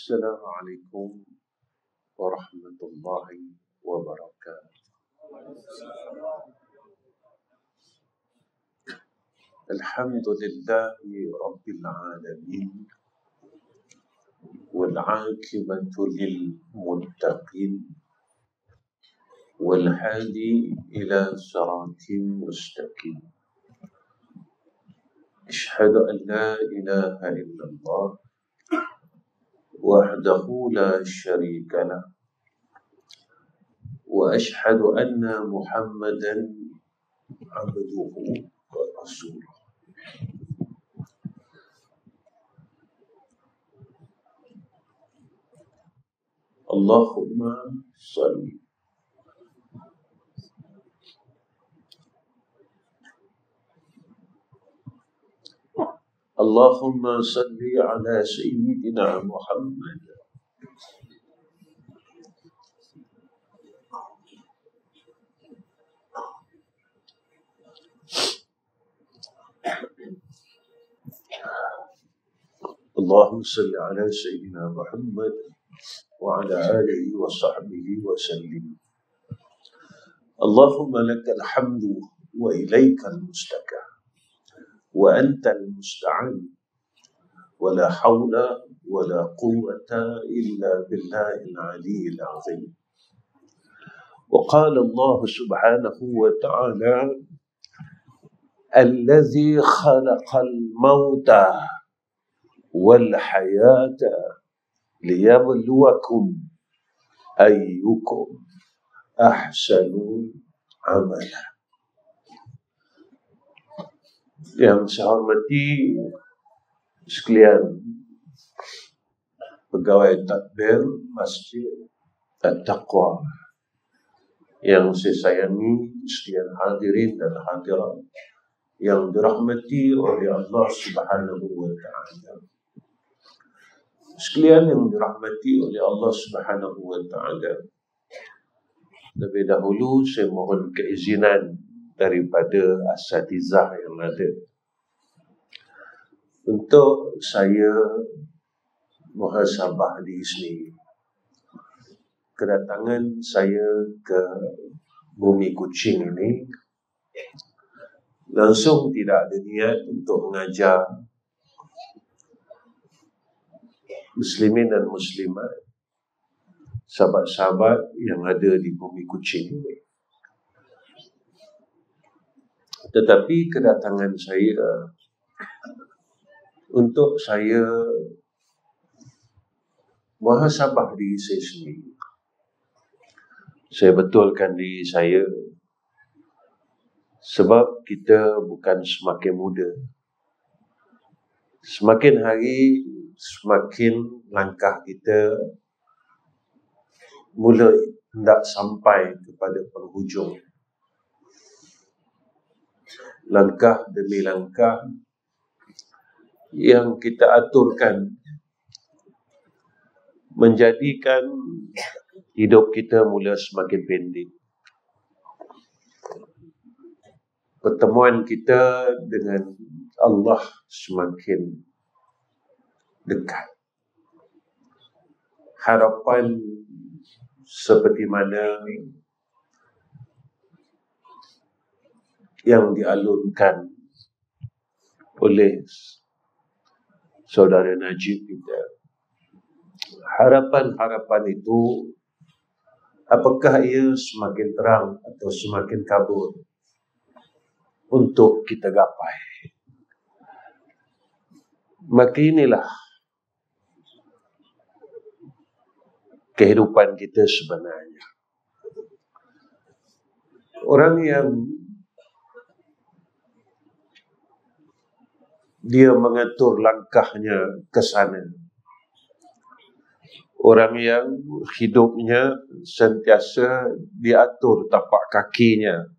Assalamualaikum warahmatullahi wabarakatuh. Alhamdulillahi rabbil alamin wal 'aqibatu lil muttaqin wal hadi ila siratin mustaqim. Asyhadu an la ilaha illallah wahdahu la syarika lah wa asyhadu anna Muhammadan abduhu wa rasuluh. Allahumma salli Allahumma salli ala sayyidina Muhammad Allahumma salli ala sayyidina Muhammad wa ala alihi wa sahbihi wa sallim. Allahumma lakal hamdu wa ilaikal mustaka wa antal musta'an wa la hawla wa la quwwata illa billahil aliyyil azim. Wa qala Allah subhanahu wa ta'ala alladhi khalaqal mauta wal hayata liyabluwakum ayyukum ahsanu amala. Yang saya hormati sekalian pegawai tadbir Masjid At-Taqwa, yang saya sayangi sekalian hadirin dan hadirat yang dirahmati oleh Allah Subhanahu wa ta'ala. Sekalian yang dirahmati oleh Allah Subhanahu wa ta'ala, lebih dahulu saya mohon keizinan daripada asatizah yang ada untuk saya muhasabah di sini. Kedatangan saya ke Bumi Kuching ini langsung tidak ada niat untuk mengajar muslimin dan muslimat, sahabat-sahabat yang ada di Bumi Kuching ini. Tetapi kedatangan saya untuk saya muhasabah diri saya sendiri. Saya betulkan diri saya sebab kita bukan semakin muda. Semakin hari, semakin langkah kita mula hendak sampai kepada penghujung. Langkah demi langkah yang kita aturkan menjadikan hidup kita mula semakin pendek. Pertemuan kita dengan Allah semakin dekat. Harapan seperti mana yang dialunkan oleh saudara Najib kita. Harapan-harapan itu, apakah ia semakin terang atau semakin kabur untuk kita gapai? Maka inilah kehidupan kita sebenarnya. Orang yang dia mengatur langkahnya ke sana, orang yang hidupnya sentiasa diatur tapak kakinya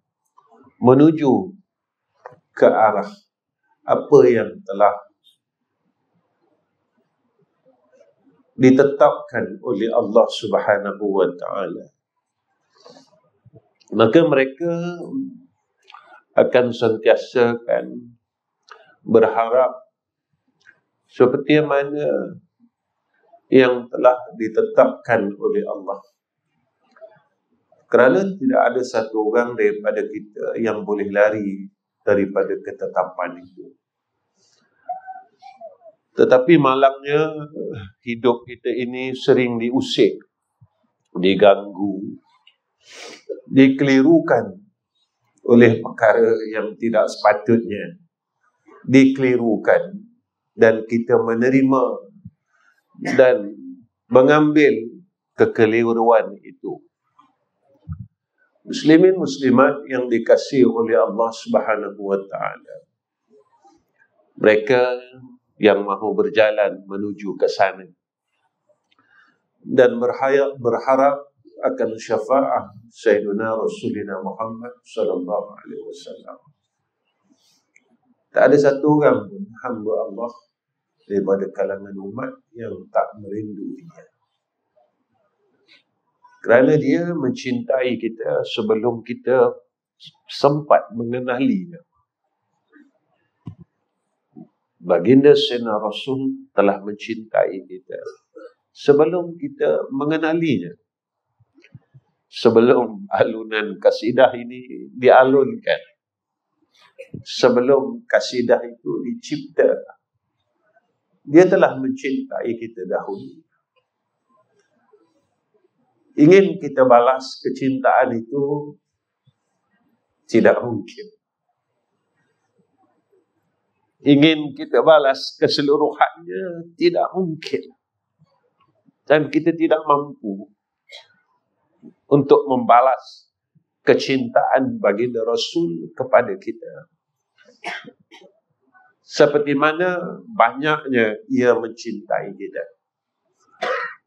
menuju ke arah apa yang telah ditetapkan oleh Allah Subhanahu wa ta'ala, maka mereka akan sentiasa berharap seperti mana yang telah ditetapkan oleh Allah. Kerana tidak ada satu orang daripada kita yang boleh lari daripada ketetapan itu. Tetapi malangnya hidup kita ini sering diusik, diganggu, dikelirukan oleh perkara yang tidak sepatutnya dikelirukan, dan kita menerima dan mengambil kekeliruan itu. Muslimin muslimat yang dikasihi oleh Allah Subhanahu wa taala, mereka yang mahu berjalan menuju ke sana dan berharap akan syafaat Sayyidina Rasulina Muhammad sallallahu alaihi wasallam. Tak ada satu orang pun hamba Allah daripada kalangan umat yang tak merinduinya. Kerana dia mencintai kita sebelum kita sempat mengenalinya. Baginda Sayyidina Rasul telah mencintai kita sebelum kita mengenalinya. Sebelum alunan kasidah ini dialunkan, sebelum kasidah itu dicipta, dia telah mencintai kita dahulu. Ingin kita balas kecintaan itu tidak mungkin. Ingin kita balas keseluruhannya tidak mungkin. Dan kita tidak mampu untuk membalas kecintaan baginda Rasul kepada kita. Seperti mana banyaknya ia mencintai kita.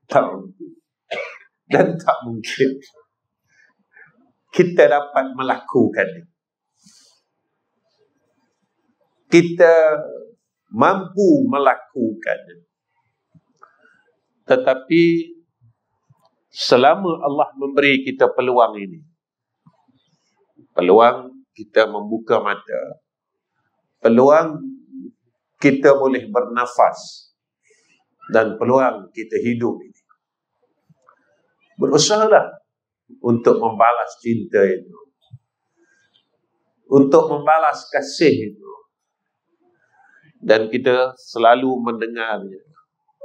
Tak mampu. Dan tak mungkin kita dapat melakukannya. Kita mampu melakukannya. Tetapi selama Allah memberi kita peluang ini, peluang kita membuka mata, peluang kita boleh bernafas, dan peluang kita hidup ini, berusahalah untuk membalas cinta itu, untuk membalas kasih itu. Dan kita selalu mendengarnya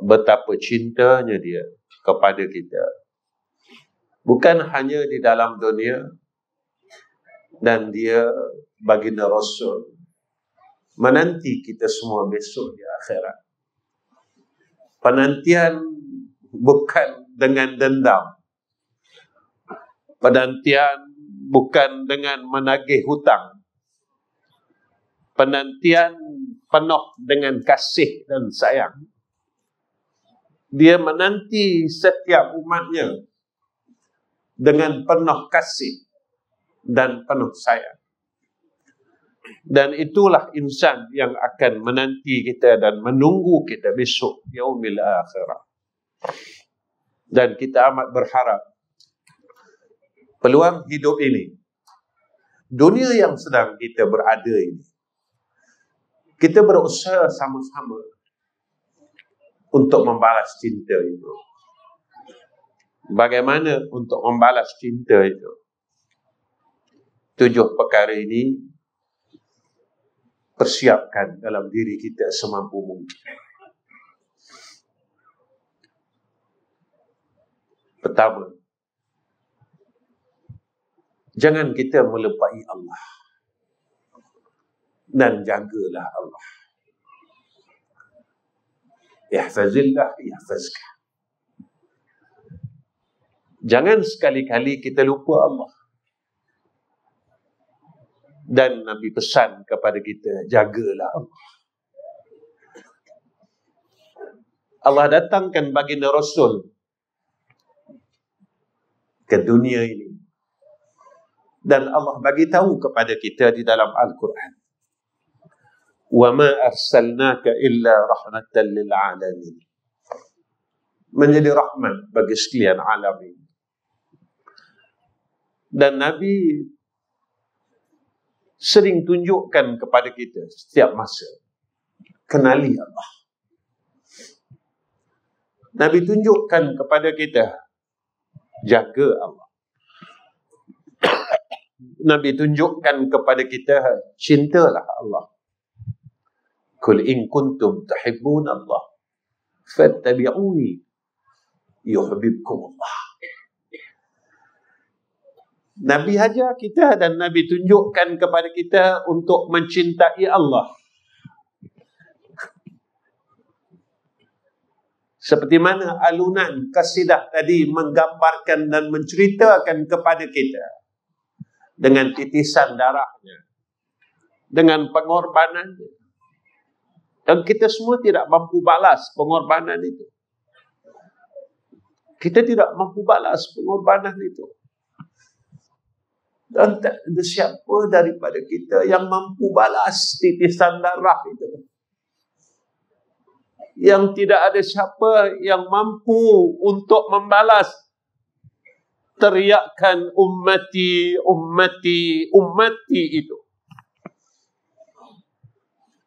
betapa cintanya dia kepada kita. Bukan hanya di dalam dunia, dan dia baginda Rasul menanti kita semua besok di akhirat. Penantian bukan dengan dendam. Penantian bukan dengan menagih hutang. Penantian penuh dengan kasih dan sayang. Dia menanti setiap umatnya dengan penuh kasih dan penuh sayang. Dan itulah insan yang akan menanti kita dan menunggu kita besok yaumil akhirah. Dan kita amat berharap peluang hidup ini, dunia yang sedang kita berada ini, kita berusaha sama-sama untuk membalas cinta itu. Bagaimana untuk membalas cinta itu? 7 perkara ini persiapkan dalam diri kita semampu mungkin. Pertama, jangan kita melupai Allah, dan jagalah Allah. Ihfazillah yahfazka. Jangan sekali-kali kita lupa Allah. Dan Nabi pesan kepada kita, jagalah Allah. Allah datangkan baginda Rasul ke dunia ini, dan Allah bagi tahu kepada kita di dalam Al-Quran, wa ma arsalnaka illa rahmatan lil alamin. Menjadi rahmat bagi sekalian alamin. Dan Nabi sering tunjukkan kepada kita setiap masa, kenali Allah. Nabi tunjukkan kepada kita, jaga Allah. Nabi tunjukkan kepada kita, cintalah Allah. Qul in kuntum tuhibbun Allah fattabi'uni yuhibbukum Allah. Nabi ajar kita dan Nabi tunjukkan kepada kita untuk mencintai Allah. Seperti mana alunan kasidah tadi menggambarkan dan menceritakan kepada kita, dengan titisan darahnya, dengan pengorbanannya. Dan kita semua tidak mampu balas pengorbanan itu. Kita tidak mampu balas pengorbanan itu. Dan tak ada siapa daripada kita yang mampu balas titisan darah itu. Yang tidak ada siapa yang mampu untuk membalas teriakan ummati, ummati, ummati itu.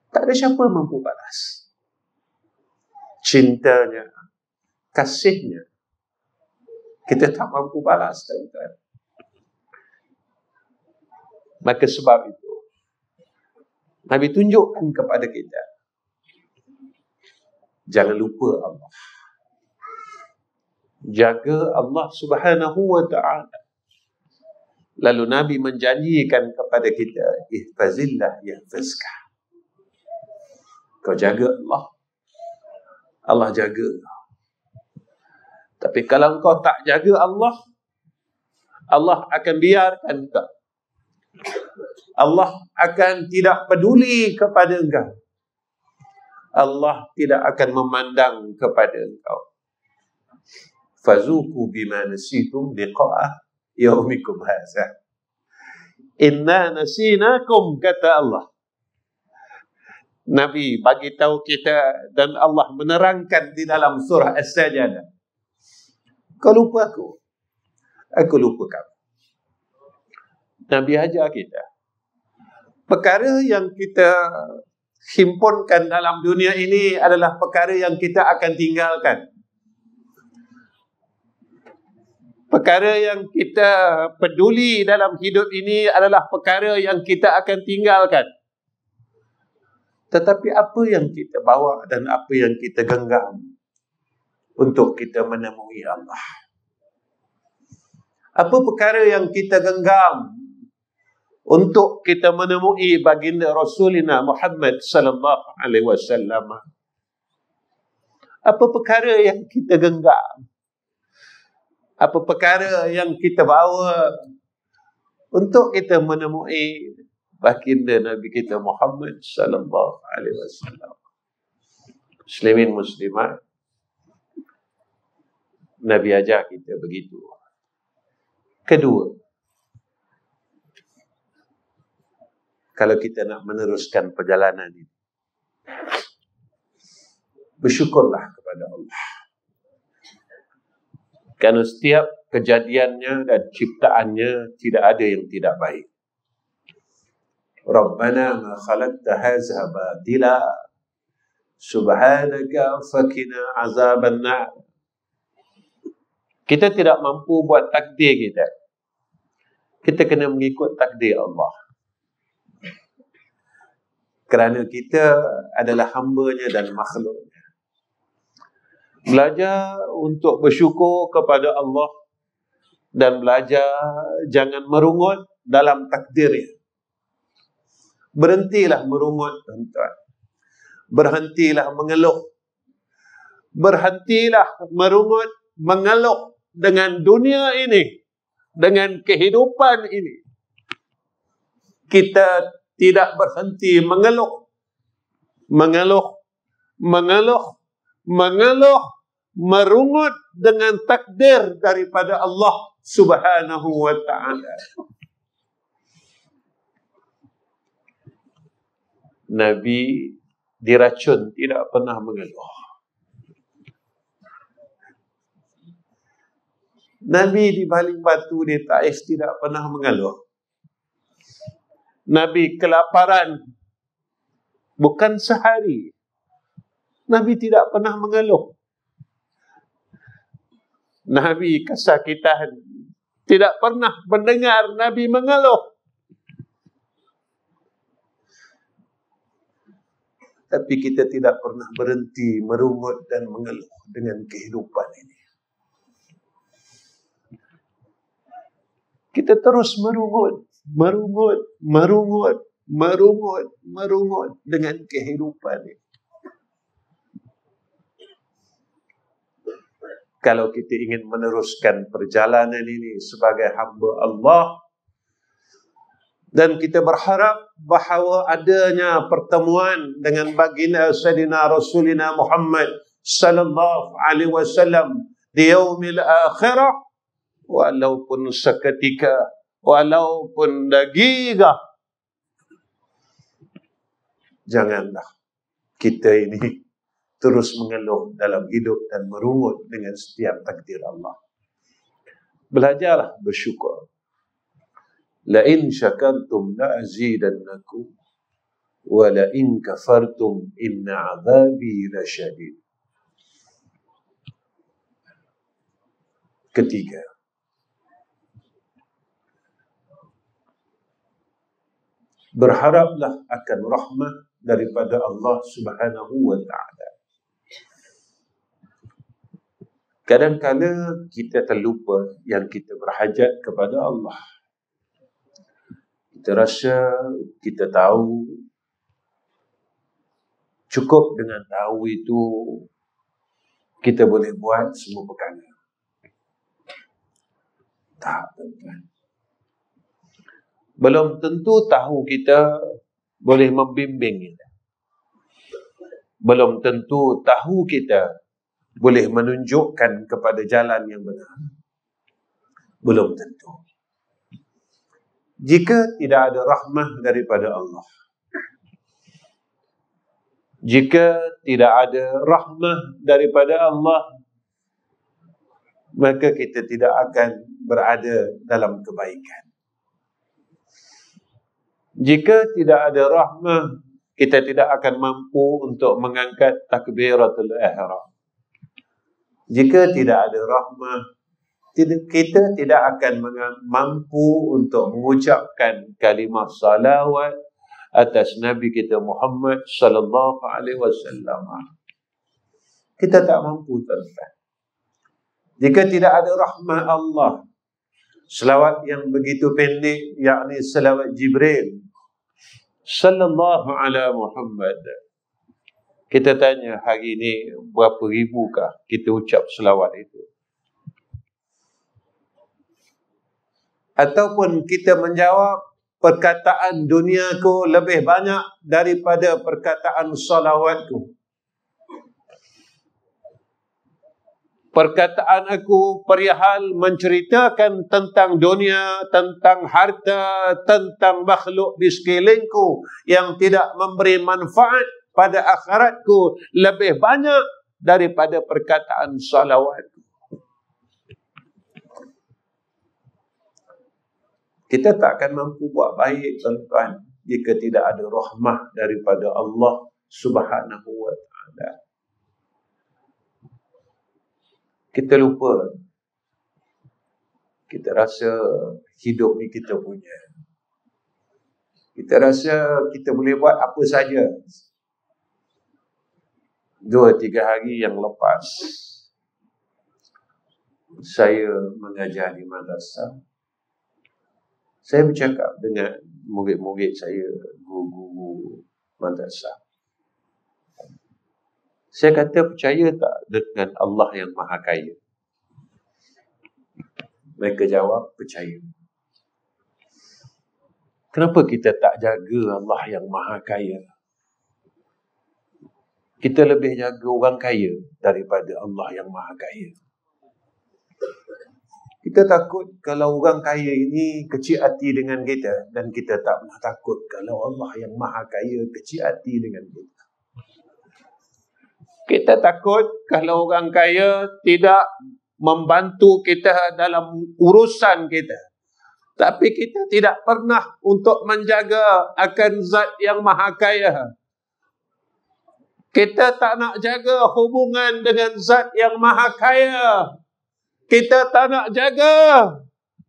Tak ada siapa mampu balas cintanya, kasihnya. Kita tak mampu balas, tuan-tuan. Maka sebab itu Nabi tunjukkan kepada kita, jangan lupa Allah. Jaga Allah Subhanahu wa ta'ala. Lalu Nabi menjanjikan kepada kita, ihfazillah yahfazka. Kau jaga Allah, Allah jaga. Tapi kalau kau tak jaga Allah, Allah akan biarkan kau. Allah akan tidak peduli kepada engkau. Allah tidak akan memandang kepada engkau. Fazuku bima nasitum liqa'a yaumikum hadza. Inna nasinakum, kata Allah. Nabi bagi tahu kita dan Allah menerangkan di dalam surah As-Sajdah. Kau lupa aku lupa kamu. Nabi ajar kita. Perkara yang kita himpunkan dalam dunia ini adalah perkara yang kita akan tinggalkan. Perkara yang kita peduli dalam hidup ini adalah perkara yang kita akan tinggalkan. Tetapi apa yang kita bawa dan apa yang kita genggam untuk kita menemui Allah? Apa perkara yang kita genggam untuk kita menemui baginda Rasulina Muhammad sallallahu alaihi wasallam? Apa perkara yang kita genggam? Apa perkara yang kita bawa untuk kita menemui baginda Nabi kita Muhammad sallallahu alaihi wasallam? Muslimin muslimat, Nabi ajar kita begitu. Kedua, kalau kita nak meneruskan perjalanan ini, bersyukurlah kepada Allah. Kerana setiap kejadiannya dan ciptaannya tidak ada yang tidak baik. Rabbana ma khalaqta hadza batila subhanaka faqina azaban nar. Kita tidak mampu buat takdir kita. Kita kena mengikut takdir Allah. Kerana kita adalah hamba-Nya dan makhluk-Nya. Belajar untuk bersyukur kepada Allah dan belajar jangan merungut dalam takdirnya. Berhentilah merungut, tuan-tuan. Berhentilah mengeluh. Berhentilah merungut, mengeluh dengan dunia ini, dengan kehidupan ini. Kita tidak berhenti mengeluh, mengeluh, mengeluh, mengeluh, merungut dengan takdir daripada Allah Subhanahu wa ta'ala. Nabi diracun tidak pernah mengeluh. Nabi di baling batu di Taif tidak pernah mengeluh. Nabi kelaparan bukan sehari. Nabi tidak pernah mengeluh. Nabi kesakitan. Tidak pernah mendengar Nabi mengeluh. Tapi kita tidak pernah berhenti merungut dan mengeluh dengan kehidupan ini. Kita terus merungut dengan kehidupan ini. Kalau kita ingin meneruskan perjalanan ini sebagai hamba Allah, dan kita berharap bahawa adanya pertemuan dengan baginda Sayyidina Rasulina Muhammad sallallahu alaihi wasallam di yaumil akhirah, walaupun seketika, walaupun daqiqah, janganlah kita ini terus mengeluh dalam hidup dan merungut dengan setiap takdir Allah. Belajarlah bersyukur. La in syakartum la azidannakum wa la in kafartum inna 'adzabi lasyadid. Ketiga, berharaplah akan rahmat daripada Allah Subhanahu wa taala. Kadang-kadang kita terlupa yang kita berhajat kepada Allah. Kita rasa kita tahu, cukup dengan tahu itu kita boleh buat semua perkara. Tak, tuan-tuan. Belum tentu tahu kita boleh membimbing kita. Belum tentu tahu kita boleh menunjukkan kepada jalan yang benar. Belum tentu. Jika tidak ada rahmah daripada Allah, jika tidak ada rahmah daripada Allah, maka kita tidak akan berada dalam kebaikan. Jika tidak ada rahmah, kita tidak akan mampu untuk mengangkat takbiratul ihram. Jika tidak ada rahmah, kita tidak akan mampu untuk mengucapkan kalimah salawat atas Nabi kita Muhammad sallallahu alaihi wasallam. Kita tak mampu, tuan-tuan. Jika tidak ada rahmah Allah, selawat yang begitu pendek, yakni selawat Jibril sallallahu alaihi Muhammad. Kita tanya hari ini berapa ribukah kita ucap selawat itu? Ataupun kita menjawab, perkataan duniaku lebih banyak daripada perkataan salawatku. Perkataan aku perihal menceritakan tentang dunia, tentang harta, tentang makhluk di sekelilingku yang tidak memberi manfaat pada akhiratku lebih banyak daripada perkataan salawatku. Kita tak akan mampu buat baik, tuan-tuan, jika tidak ada rahmah daripada Allah Subhanahu wa taala. Kita lupa. Kita rasa hidup ni kita punya. Kita rasa kita boleh buat apa saja. 2-3 hari yang lepas, saya mengajar di madrasah. Saya bercakap dengan murid-murid saya, guru-guru madrasah. Saya kata, percaya tak dengan Allah yang Maha Kaya? Mereka jawab, percaya. Kenapa kita tak jaga Allah yang Maha Kaya? Kita lebih jaga orang kaya daripada Allah yang Maha Kaya. Kita takut kalau orang kaya ini kecil hati dengan kita, dan kita tak pernah takut kalau Allah yang Maha Kaya kecil hati dengan kita. Kita takut kalau orang kaya tidak membantu kita dalam urusan kita. Tapi kita tidak pernah untuk menjaga akan zat yang Maha Kaya. Kita tak nak jaga hubungan dengan zat yang Maha Kaya. Kita tak nak jaga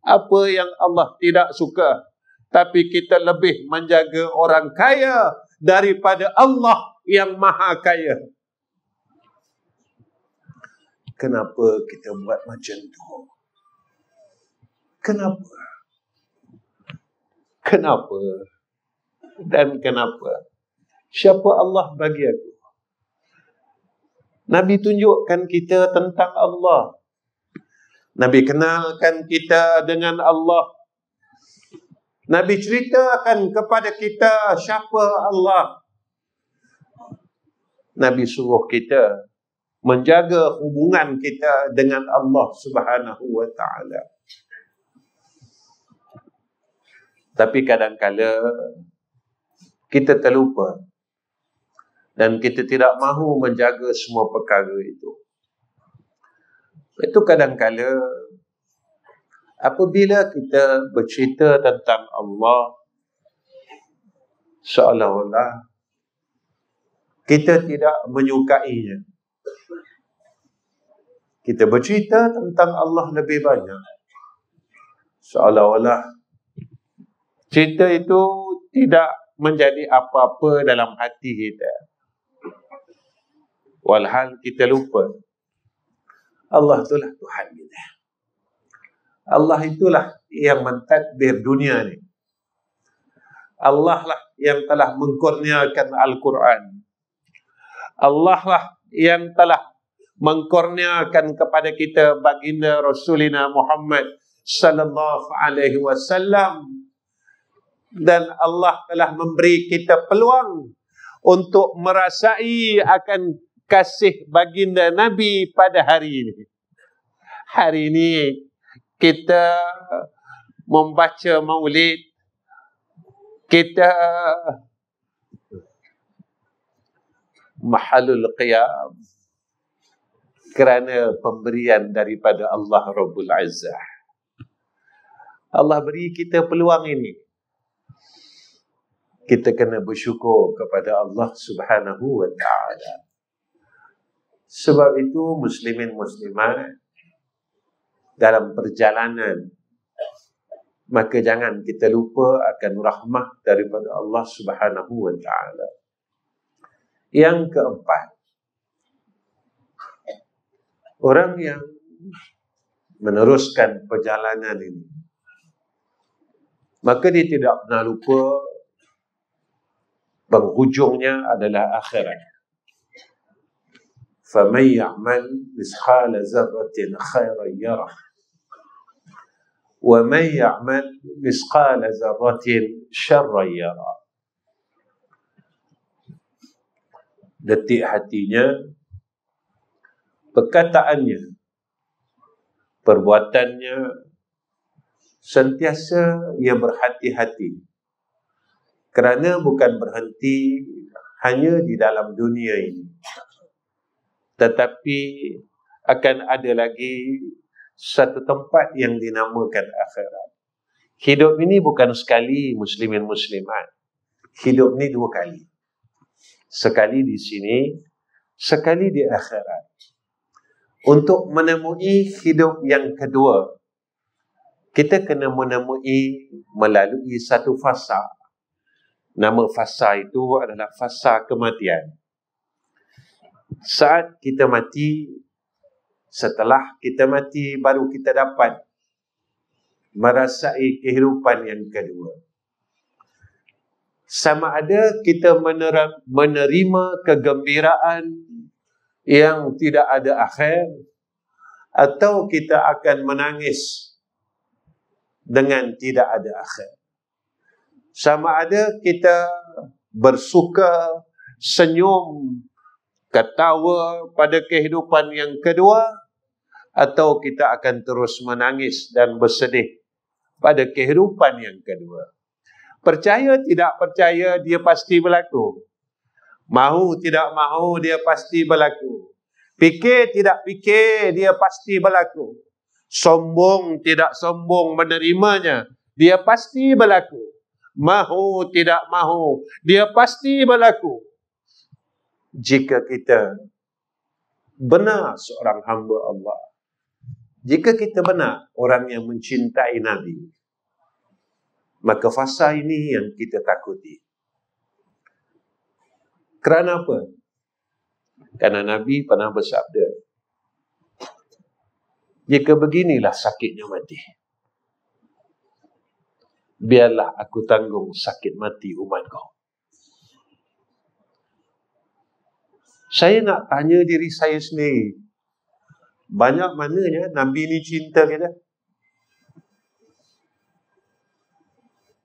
apa yang Allah tidak suka. Tapi kita lebih menjaga orang kaya daripada Allah yang maha kaya. Kenapa kita buat macam tu? Kenapa? Kenapa? Dan kenapa? Siapa Allah bagi aku? Nabi tunjukkan kita tentang Allah. Nabi kenalkan kita dengan Allah. Nabi ceritakan kepada kita siapa Allah. Nabi suruh kita menjaga hubungan kita dengan Allah Subhanahu wa ta'ala. Tapi kadang-kala kita terlupa dan kita tidak mahu menjaga semua perkara itu. Itu kadang-kala apabila kita bercerita tentang Allah, seolah-olah kita tidak menyukainya. Kita bercerita tentang Allah lebih banyak, seolah-olah cerita itu tidak menjadi apa-apa dalam hati kita. Walhal kita lupa Allah itulah Tuhan kita. Allah itulah yang mentadbir dunia ni. Allah lah yang telah mengkurniakan Al-Quran. Allah lah yang telah mengkurniakan kepada kita baginda Rasulina Muhammad sallallahu alaihi wasallam. Dan Allah telah memberi kita peluang untuk merasai akan kasih baginda Nabi pada hari ini. Hari ini kita membaca maulid, kita mahalul qiyam kerana pemberian daripada Allah Rabbul Izzah. Allah beri kita peluang ini. Kita kena bersyukur kepada Allah Subhanahu wa ta'ala. Sebab itu muslimin muslimat dalam perjalanan, maka jangan kita lupa akan rahmah daripada Allah Subhanahu wa ta'ala. Yang keempat, orang yang meneruskan perjalanan ini, maka dia tidak pernah lupa penghujungnya adalah akhirat. فَمَنْ يَعْمَلْ مِثْقَالَ ذَرَّةٍ خَيْرًا يَرَهُ وَمَنْ يَعْمَلْ مِثْقَالَ ذَرَّةٍ شَرًّا يَرَهُ. Detik hatinya, perkataannya, perbuatannya, sentiasa ia berhati-hati. Kerana bukan berhenti hanya di dalam dunia ini, tetapi akan ada lagi satu tempat yang dinamakan akhirat. Hidup ini bukan sekali muslimin muslimat. Hidup ini dua kali. Sekali di sini, sekali di akhirat. Untuk menemui hidup yang kedua, kita kena menemui melalui satu fasa. Nama fasa itu adalah fasa kematian. Saat kita mati, setelah kita mati, baru kita dapat merasai kehidupan yang kedua. Sama ada kita menerima kegembiraan yang tidak ada akhir, atau kita akan menangis dengan tidak ada akhir. Sama ada kita bersuka, senyum, ketawa pada kehidupan yang kedua, atau kita akan terus menangis dan bersedih pada kehidupan yang kedua. Percaya tidak percaya, dia pasti berlaku. Mahu tidak mahu, dia pasti berlaku. Fikir tidak fikir, dia pasti berlaku. Sombong tidak sombong menerimanya, dia pasti berlaku. Mahu tidak mahu, dia pasti berlaku. Jika kita benar seorang hamba Allah, Jika kita benar orang yang mencintai Nabi, maka fasa ini yang kita takuti. Kerana apa? Karena Nabi pernah bersabda, jika beginilah sakitnya mati, biarlah aku tanggung sakit mati umat kau. Saya nak tanya diri saya sendiri, banyak mananya Nabi ni cinta kita?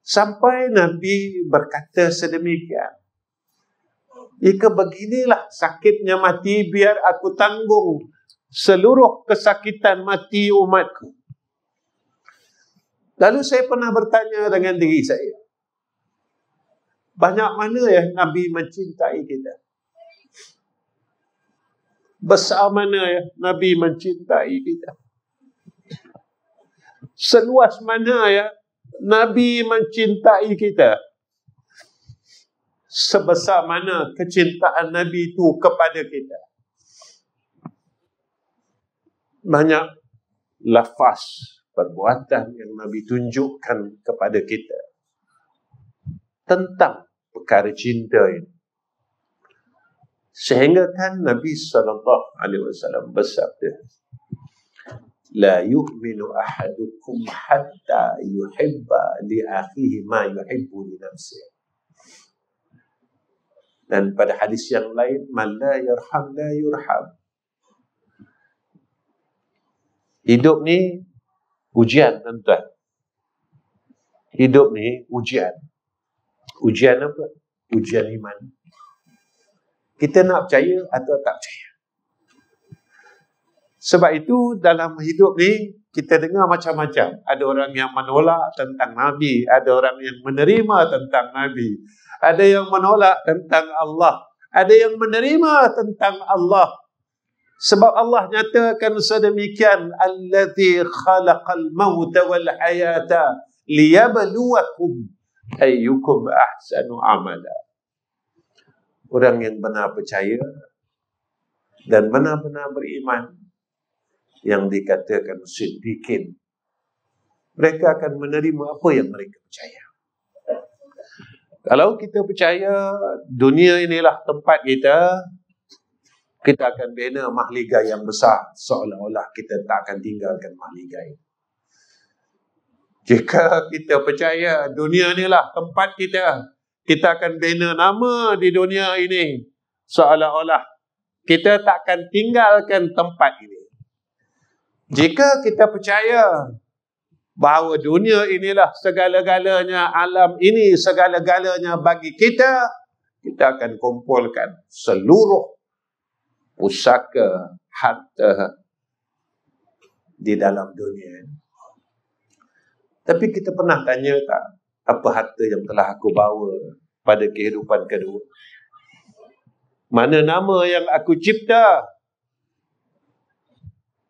Sampai Nabi berkata sedemikian, jika beginilah sakitnya mati, biar aku tanggung seluruh kesakitan mati umatku. Lalu saya pernah bertanya dengan diri saya, banyak mana ya Nabi mencintai kita? Besar mana ya Nabi mencintai kita? Seluas mana ya Nabi mencintai kita? Sebesar mana kecintaan Nabi itu kepada kita? Banyak lafaz perbuatan yang Nabi tunjukkan kepada kita tentang perkara cinta ini. Sehingga kan Nabi SAW bersabda, la yu'minu ahadukum hatta yuhibba li akhihi ma yuhibbu li nafsihi. Dan pada hadis yang lain, man la yarham la yurham. Hidup ni ujian, tuan-tuan. Hidup ni ujian. Ujian apa? Ujian iman. Kita nak percaya atau tak percaya. Sebab itu dalam hidup ni kita dengar macam-macam. Ada orang yang menolak tentang Nabi, ada orang yang menerima tentang Nabi, ada yang menolak tentang Allah, ada yang menerima tentang Allah. Sebab Allah nyatakan sedemikian, allazi khalaqal mauta wal hayata liyabluwakum ayyukum ahsanu amala. Orang yang benar percaya dan benar-benar beriman, yang dikatakan siddiqin, mereka akan menerima apa yang mereka percaya. Kalau kita percaya dunia inilah tempat kita, kita akan bina mahligai yang besar, seolah-olah kita tak akan tinggalkan mahligai. Jika kita percaya dunia inilah tempat kita, kita akan bina nama di dunia ini, seolah-olah kita tak akan tinggalkan tempat ini. Jika kita percaya bahawa dunia inilah segala-galanya, alam ini segala-galanya bagi kita, kita akan kumpulkan seluruh pusaka harta di dalam dunia ini. Tapi kita pernah tanya tak, apa harta yang telah aku bawa pada kehidupan kedua? Mana nama yang aku cipta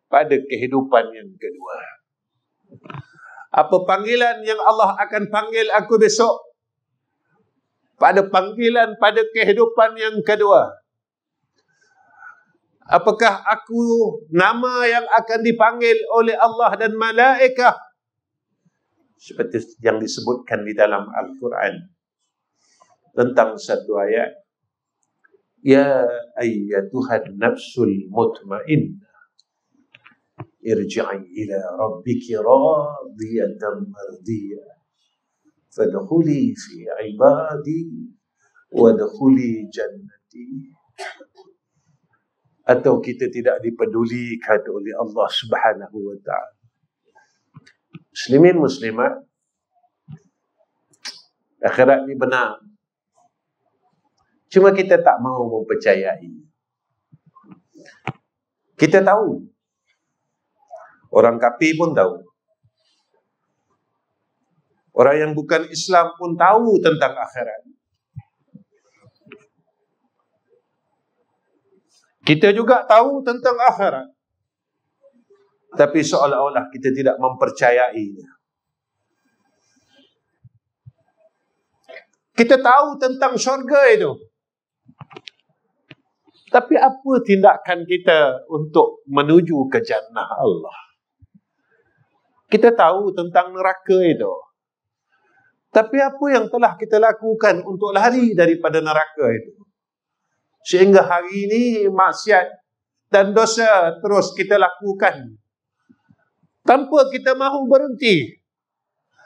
pada kehidupan yang kedua? Apa panggilan yang Allah akan panggil aku besok pada panggilan pada kehidupan yang kedua? Apakah aku nama yang akan dipanggil oleh Allah dan malaikat seperti yang disebutkan di dalam Al-Quran tentang satu ayat, ya ayyatuhan nafsul mutmainnah irji'i ila rabbiki radiyatan mardiyah fadkhuli fi ibadi wadkhuli jannati. Atau kita tidak dipedulikan oleh Allah Subhanahu wa ta'ala. Muslimin muslimat, akhirat ni benar, cuma kita tak mahu mempercayai. Kita tahu, orang kafir pun tahu, orang yang bukan Islam pun tahu tentang akhirat. Kita juga tahu tentang akhirat, tapi seolah-olah kita tidak mempercayainya. Kita tahu tentang syurga itu, tapi apa tindakan kita untuk menuju ke jannah Allah? Kita tahu tentang neraka itu. Tapi apa yang telah kita lakukan untuk lari daripada neraka itu? Sehingga hari ini maksiat dan dosa terus kita lakukan tanpa kita mahu berhenti.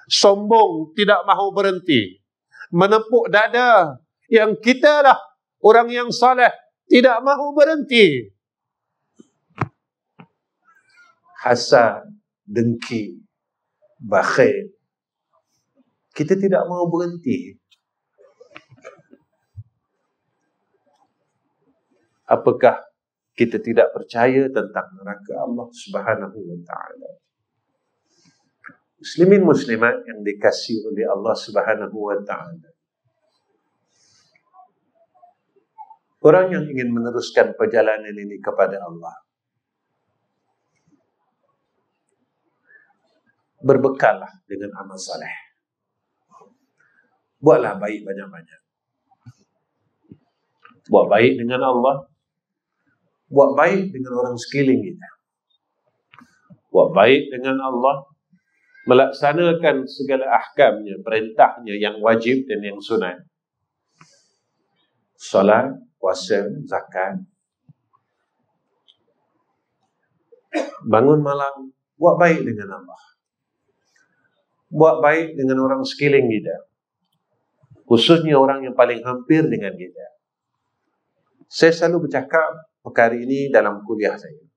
Sombong tidak mahu berhenti. Menepuk dada yang kita lah orang yang saleh tidak mahu berhenti. Hasad, dengki, bakhil, kita tidak mahu berhenti. Apakah kita tidak percaya tentang neraka Allah Subhanahu wa ta'ala? Muslimin muslimat yang dikasihi oleh Allah Subhanahu wa ta'ala, orang yang ingin meneruskan perjalanan ini kepada Allah, berbekallah dengan amal saleh. Buatlah baik banyak-banyak. Buat baik dengan Allah, buat baik dengan orang sekeliling kita. Buat baik dengan Allah, melaksanakan segala ahkamnya, perintahnya yang wajib dan yang sunat. Salat, puasa, zakat. Bangun malam, buat baik dengan Allah. Buat baik dengan orang sekeliling kita. Khususnya orang yang paling hampir dengan kita. Saya selalu bercakap perkara ini dalam kuliah saya.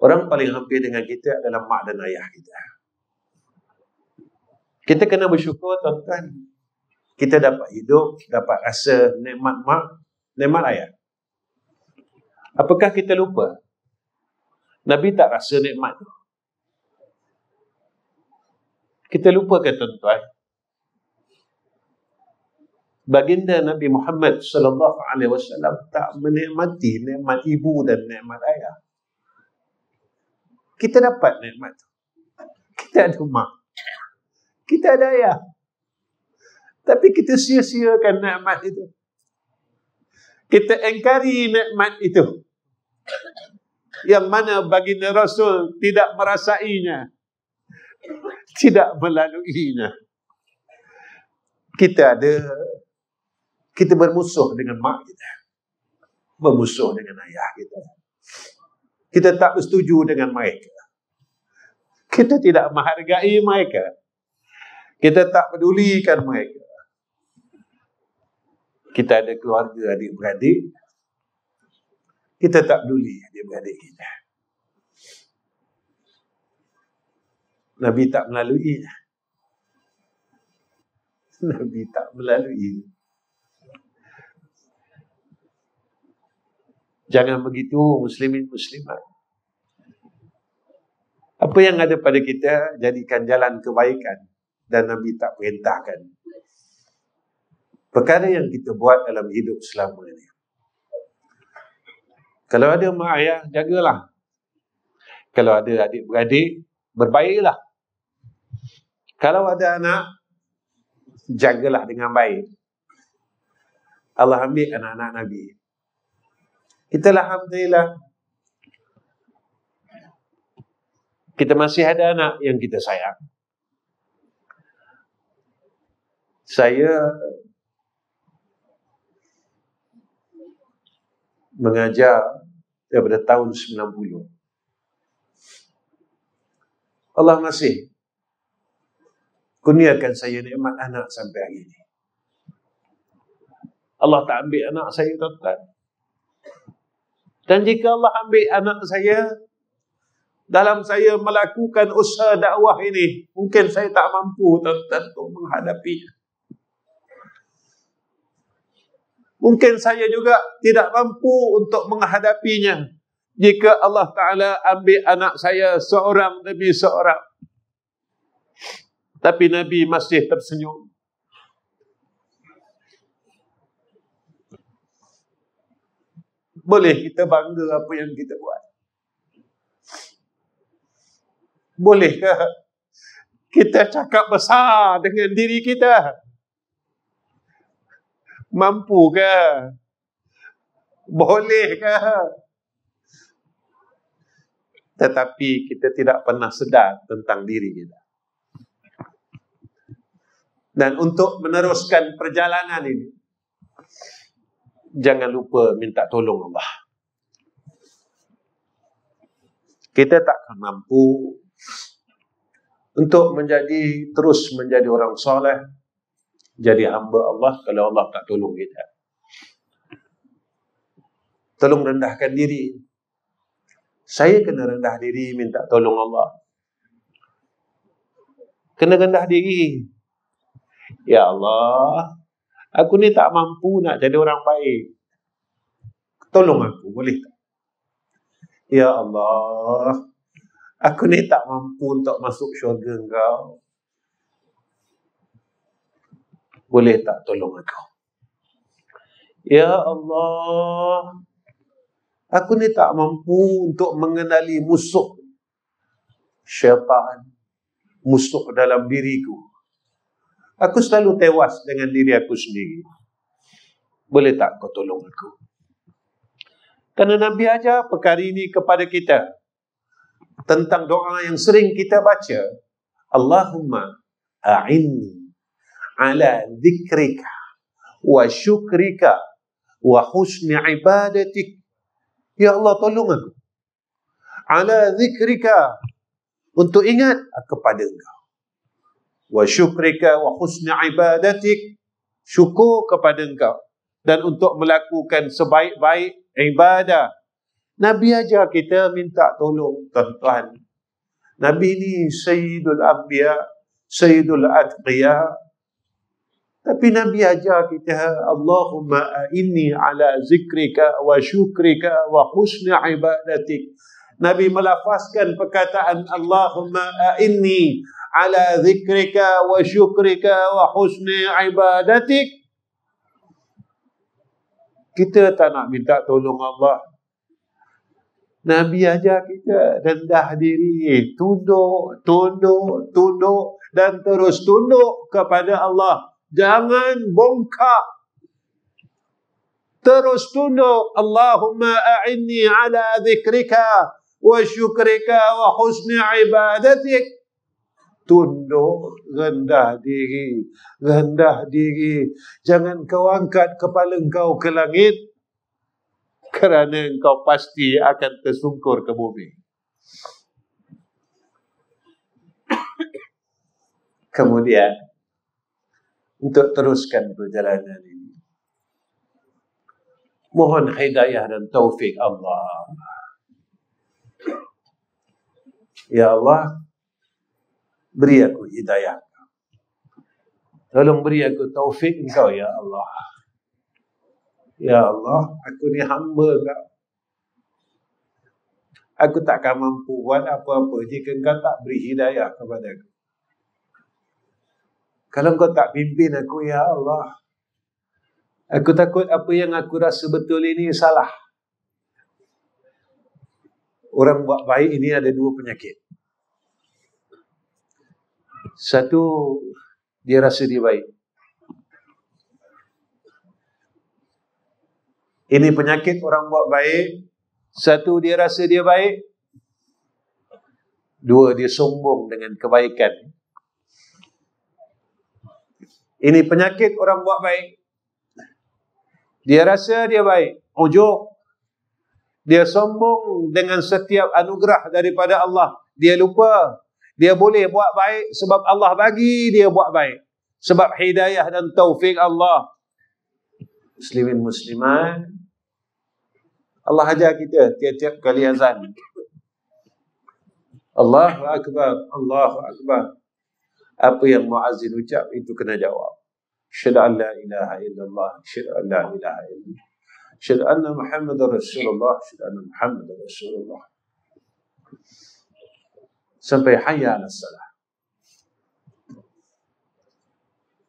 Orang paling hampir dengan kita adalah mak dan ayah kita. Kita kena bersyukur, tuan-tuan. Kita dapat hidup, dapat rasa nikmat mak, nikmat ayah. Apakah kita lupa? Nabi tak rasa nikmat tu. Kita lupa ke, tuan-tuan? Baginda Nabi Muhammad sallallahu alaihi wasallam tak menikmati nikmat ibu dan nikmat ayah. Kita dapat nikmat tu. Kita ada mak. Kita ada ayah. Tapi kita sia-siakan nikmat itu. Kita engkari nikmat itu. Yang mana baginda Rasul tidak merasainya. Tidak melaluinya. Kita bermusuh dengan mak kita. Bermusuh dengan ayah kita. Kita tak bersetuju dengan mereka. Kita tidak menghargai mereka. Kita tak pedulikan mereka. Kita ada keluarga adik-beradik. Kita tak peduli adik-beradik kita. Nabi tak melaluinya. Nabi tak melalui. Jangan begitu, muslimin muslimat. Apa yang ada pada kita, jadikan jalan kebaikan. Dan Nabi tak perintahkan. Perkara yang kita buat dalam hidup selama ini. Kalau ada mak ayah, jagalah. Kalau ada adik-beradik, berbaiklah. Kalau ada anak, jagalah dengan baik. Allah ambil anak-anak Nabi. Kita alhamdulillah, kita masih ada anak yang kita sayang. Saya mengajar daripada tahun 90. Allah masih kurniakan saya nikmat anak sampai hari ini. Allah tak ambil anak saya, tuan-tuan. Dan jika Allah ambil anak saya, dalam saya melakukan usaha dakwah ini, mungkin saya tak mampu, tuan-tuan, untuk menghadapinya. Mungkin saya juga tidak mampu untuk menghadapinya jika Allah Ta'ala ambil anak saya seorang demi seorang. Tapi Nabi masih tersenyum. Boleh kita bangga apa yang kita buat? Bolehkah kita cakap besar dengan diri kita? Mampukah? Bolehkah? tetapi kita tidak pernah sedar tentang diri kita. Dan untuk meneruskan perjalanan ini, jangan lupa minta tolong Allah. Kita takkan mampu untuk terus menjadi orang soleh, jadi hamba Allah kalau Allah tak tolong kita. Tolong rendahkan diri. Saya kena rendah diri minta tolong Allah. Kena rendah diri. Ya Allah, aku ni tak mampu nak jadi orang baik. Tolong aku, boleh tak? Ya Allah, aku ni tak mampu untuk masuk syurga Engkau. Boleh tak tolong aku? Ya Allah, aku ni tak mampu untuk mengenali musuh syaitan, musuh dalam diriku. Aku selalu tewas dengan diri aku sendiri. Boleh tak kau tolong aku? Kerana Nabi ajar perkara ini kepada kita. Tentang doa yang sering kita baca. Allahumma a'inni ala dzikrika wa syukrika wa husni ibadatik. Ya Allah, tolong aku. Ala dzikrika, untuk ingat kepada Engkau. Wa syukrika wa husni ibadatik, syukur kepada Engkau, dan untuk melakukan sebaik-baik ibadah. Nabi ajar kita minta tolong, tuan-tuan. Nabi ni Sayyidul Anbiya, Sayyidul Atqiya. Tapi Nabi ajar kita, Allahumma inni ala zikrika wa syukrika wa husni ibadatik. Nabi melafazkan perkataan Allahumma inni ala zikrika wa syukrika wa husni ibadatik. Kita tak nak minta tolong Allah. Nabi ajar kita rendah diri, tunduk dan terus tunduk kepada Allah. Jangan bongkak. Terus tunduk. Allahumma a'inni ala zikrika wa syukrika wa husni ibadatik. Tunduk, rendah diri, rendah diri. Jangan kau angkat kepala engkau ke langit, kerana engkau pasti akan tersungkur ke bumi. Kemudian, untuk teruskan perjalanan ini, mohon hidayah dan taufik Allah. Ya Allah, beri aku hidayah. Tolong beri aku taufik Engkau, Ya Allah. Ya Allah, aku ni hamba Engkau. Aku takkan mampu buat apa-apa jika Engkau tak beri hidayah kepada aku. Kalau Engkau tak pimpin aku, Ya Allah, aku takut apa yang aku rasa betul ini salah. Orang buat baik ini ada dua penyakit. Satu, dia rasa dia baik. Ini penyakit orang buat baik. Satu, dia rasa dia baik. Dua, dia sombong dengan kebaikan. Ini penyakit orang buat baik. Dia rasa dia baik, ujub. Dia sombong dengan setiap anugerah daripada Allah. Dia lupa dia boleh buat baik sebab Allah bagi dia buat baik. Sebab hidayah dan taufik Allah. Muslimin muslimat, Allah ajar kita tiap-tiap kali azan, Allahu Akbar, Allahu Akbar. Apa yang muazzin ucap itu kena jawab. Asyhadu an la ilaha illallah, asyhadu an la ilaha illallah, asyhadu anna Muhammadar Rasulullah, asyhadu anna Muhammadar Rasulullah. Sampai hayya 'alas salah.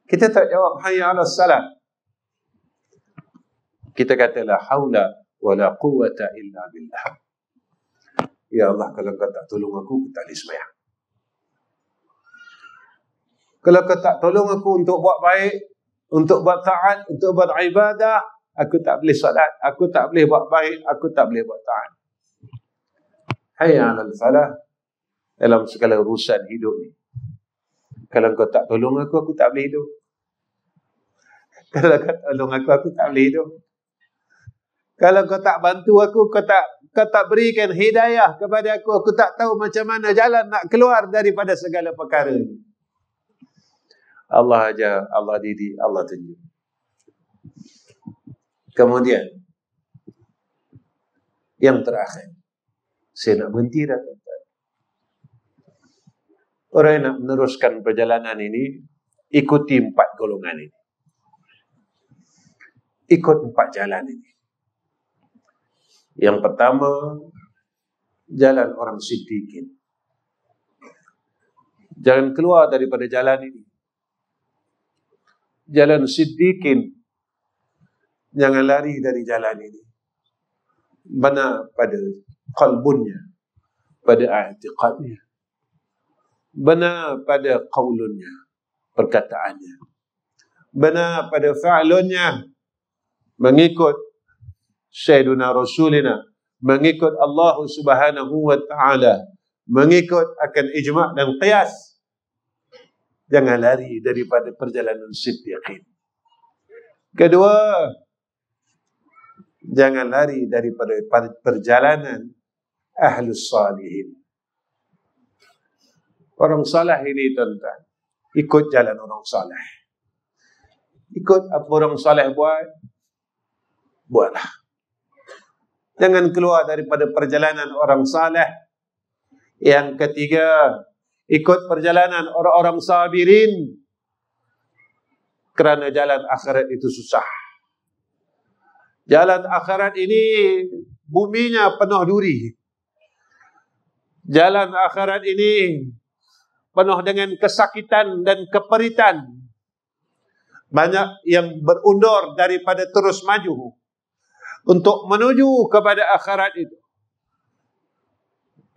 Kita tak jawab hayya 'alas salah. Kita kata la haula wala quwwata illa billah. Ya Allah, kalau Kau tak tolong aku tak boleh sembahyang. Kalau Kau tak tolong aku untuk buat baik, untuk buat taat, untuk buat ibadah, aku tak boleh solat, aku tak boleh buat baik, aku tak boleh buat taat. hayya 'alal falah dalam segala urusan hidup ni. Kalau kau tak tolong aku tak boleh hidup. Kalau kau tolong aku tak boleh hidup. Kalau kau tak bantu aku, kau tak berikan hidayah kepada aku tak tahu macam mana jalan nak keluar daripada segala perkara ini. Allah ajar, Allah didik, Allah tunjuk. Kemudian yang terakhir, saya nak berhenti dah tuan-tuan. Orang yang nak meneruskan perjalanan ini, ikuti 4 golongan ini. Ikut 4 jalan ini. Yang pertama, jalan orang siddiqin. Jangan keluar daripada jalan ini. Jalan siddiqin. Jangan lari dari jalan ini. Benar pada qalbunnya, pada i'tiqadnya. Benar pada qaulunnya, perkataannya. Benar pada fa'lunnya, mengikut Sayyiduna Rasulina, mengikut Allah Subhanahu wa ta'ala, mengikut akan ijma' dan qiyas. Jangan lari daripada perjalanan siddiqin. Kedua, jangan lari daripada perjalanan ahlus salihin. Orang saleh ini tuan-tuan, ikut jalan orang saleh. Ikut apa orang saleh buatlah. Jangan keluar daripada perjalanan orang saleh. Yang ketiga, ikut perjalanan orang-orang sabirin. Kerana jalan akhirat itu susah. Jalan akhirat ini buminya penuh duri. Jalan akhirat ini penuh dengan kesakitan dan keperitan. Banyak yang berundur daripada terus maju untuk menuju kepada akhirat itu.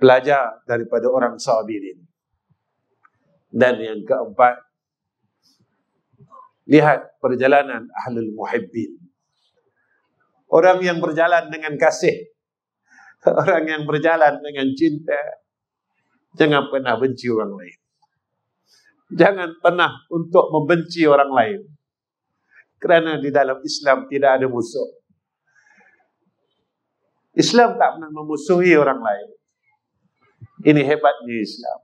Belajar daripada orang sabirin. Dan yang keempat, lihat perjalanan ahlul muhibbin. Orang yang berjalan dengan kasih. Orang yang berjalan dengan cinta. Jangan pernah benci orang lain. Jangan pernah untuk membenci orang lain. Kerana di dalam Islam tidak ada musuh. Islam tak pernah memusuhi orang lain. Ini hebatnya Islam.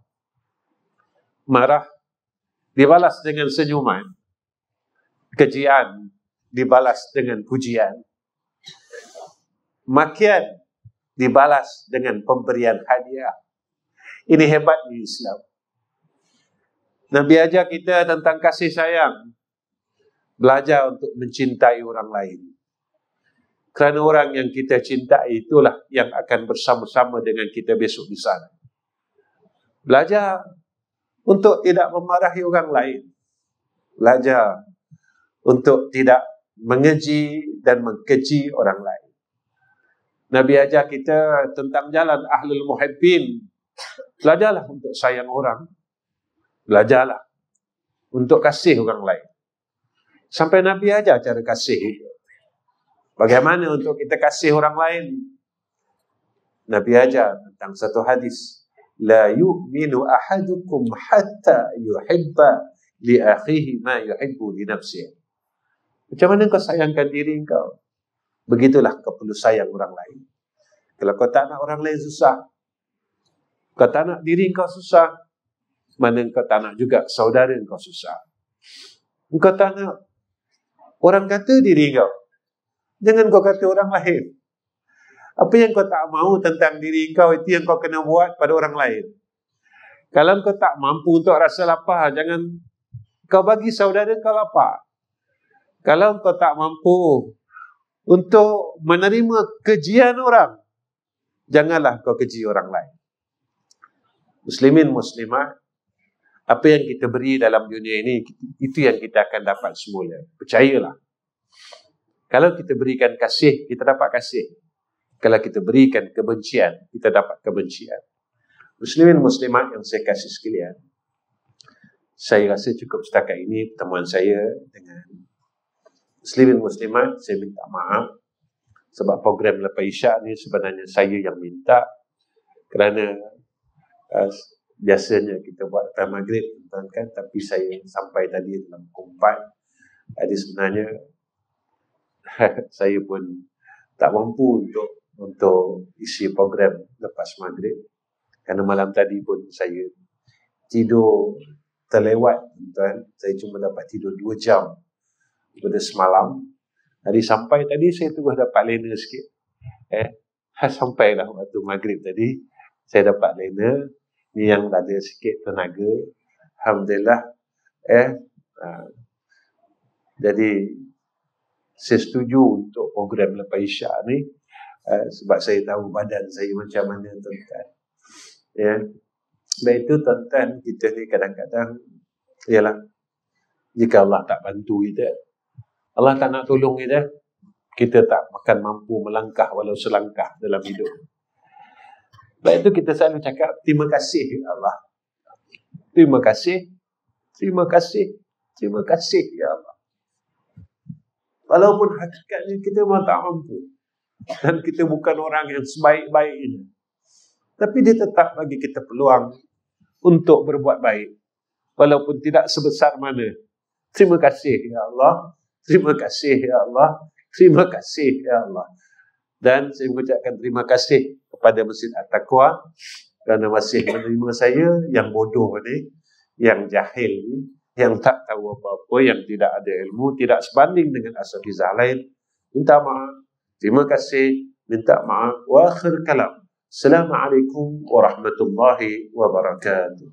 Marah dibalas dengan senyuman. Kejian dibalas dengan pujian. Makian dibalas dengan pemberian hadiah. Ini hebatnya Islam. Nabi ajar kita tentang kasih sayang. Belajar untuk mencintai orang lain. Kerana orang yang kita cintai itulah yang akan bersama-sama dengan kita besok di sana. Belajar untuk tidak memarahi orang lain. Belajar untuk tidak mengeji dan mengkeji orang lain. Nabi ajar kita tentang jalan ahlul muhibbin. Belajarlah untuk sayang orang. Belajarlah untuk kasih orang lain. Sampai Nabi ajar cara kasih. Bagaimana untuk kita kasih orang lain? Nabi ajar tentang satu hadis. La yu'minu ahadukum hatta yuhibba li akhihi ma yuhibbu li nafsihi. Macam mana kau sayangkan diri kau? Begitulah kau perlu sayang orang lain. Kalau kau tak nak orang lain susah, kau tak nak diri kau susah, mana kau tak nak juga saudara kau susah. Kau tak nak orang kata diri kau, jangan kau kata orang lain. Apa yang kau tak mahu tentang diri kau, itu yang kau kena buat pada orang lain. Kalau kau tak mampu untuk rasa lapar, jangan kau bagi saudara kau lapar. Kalau kau tak mampu untuk menerima kejian orang, janganlah kau keji orang lain. Muslimin, muslimat, apa yang kita beri dalam dunia ini, itu yang kita akan dapat semula. Percayalah. Kalau kita berikan kasih, kita dapat kasih. Kalau kita berikan kebencian, kita dapat kebencian. Muslimin, muslimat yang saya kasih sekalian, saya rasa cukup setakat ini pertemuan saya dengan muslimin, muslimat. Saya minta maaf sebab program lepas Isyak ni sebenarnya saya yang minta. Kerana biasanya kita buat time maghrib, tuan kan, tapi saya sampai tadi dalam pukul 4. Jadi sebenarnya saya pun tak mampu untuk isi program lepas maghrib. Kerana malam tadi pun saya tidur terlewat, tuan. Saya cuma dapat tidur 2 jam pada semalam. Jadi sampai tadi saya terus dapat lena sikit. Sampailah waktu maghrib tadi, saya dapat lena. Ni yang ada sikit tenaga. Alhamdulillah. Jadi saya setuju untuk program lepas Isyak ni, sebab saya tahu badan saya macam mana, tuan-tuan. Ya. Baik itu, tuan-tuan, kita ni kadang-kadang, ialah, jika Allah tak bantu kita, Allah tak nak tolong kita tak akan mampu melangkah walau selangkah dalam hidup. Baik itu kita selalu cakap, terima kasih ya Allah. Terima kasih. Terima kasih. Terima kasih ya Allah. Walaupun hakikatnya kita memang tak mampu. Dan kita bukan orang yang sebaik-baik ini. Tapi dia tetap bagi kita peluang untuk berbuat baik. Walaupun tidak sebesar mana. Terima kasih ya Allah. Terima kasih ya Allah. Terima kasih ya Allah. Dan saya mengucapkan terima kasih kepada Masjid At-Taqwa kerana masih menerima saya yang bodoh ni, yang jahil ni, yang tak tahu apa-apa, yang tidak ada ilmu, tidak sebanding dengan asatizah lain. Minta maaf. Terima kasih. Minta maaf. Wa akhir kalam. Assalamualaikum warahmatullahi wabarakatuh.